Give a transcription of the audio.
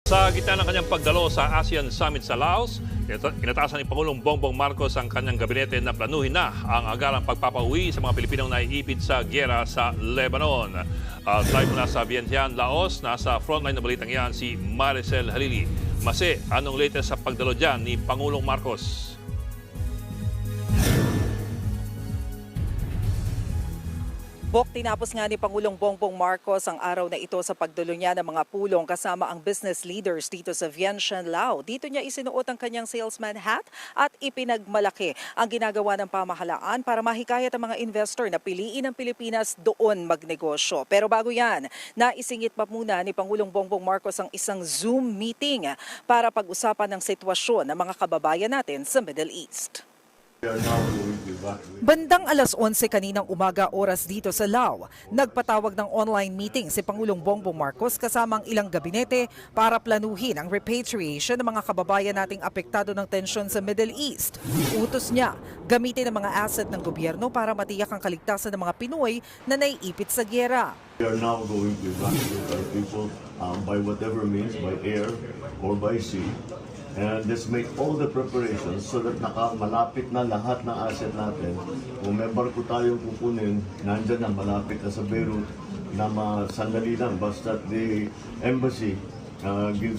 Sa gitna ng kanyang pagdalo sa ASEAN Summit sa Laos, inatasan ni Pangulong Bongbong Marcos ang kanyang gabinete na planuhin na ang agarang pagpapauwi sa mga Pilipinong naiipit sa gyera sa Lebanon. Live mula sa Vientiane, Laos, nasa frontline na balitang yan si Maricel Halili. Mase, anong latest sa pagdalo dyan ni Pangulong Marcos? Bok, tinapos nga ni Pangulong Bongbong Marcos ang araw na ito sa pagdulo niya ng mga pulong kasama ang business leaders dito sa Vientiane, Laos. Dito niya isinuot ang kanyang salesman hat at ipinagmalaki ang ginagawa ng pamahalaan para mahikayat ang mga investor na piliin ang Pilipinas doon magnegosyo. Pero bago yan, naisingit pa muna ni Pangulong Bongbong Marcos ang isang Zoom meeting para pag-usapan ng sitwasyon ng mga kababayan natin sa Middle East. Bandang alas 11 kaninang umaga oras dito sa Lao, nagpatawag ng online meeting si Pangulong Bongbong Marcos kasama ang ilang gabinete para planuhin ang repatriation ng mga kababayan nating apektado ng tensyon sa Middle East. Utos niya, gamitin ang mga asset ng gobyerno para matiyak ang kaligtasan ng mga Pinoy na naiipit sa gyera. We are now going to evacuate our people by whatever means, by air or by sea. And let's make all the preparations so that malapit na lahat ng asset natin. Kung may barko tayong kukunin, nandyan na malapit na sa Beirut na sandali lang. Basta the embassy gives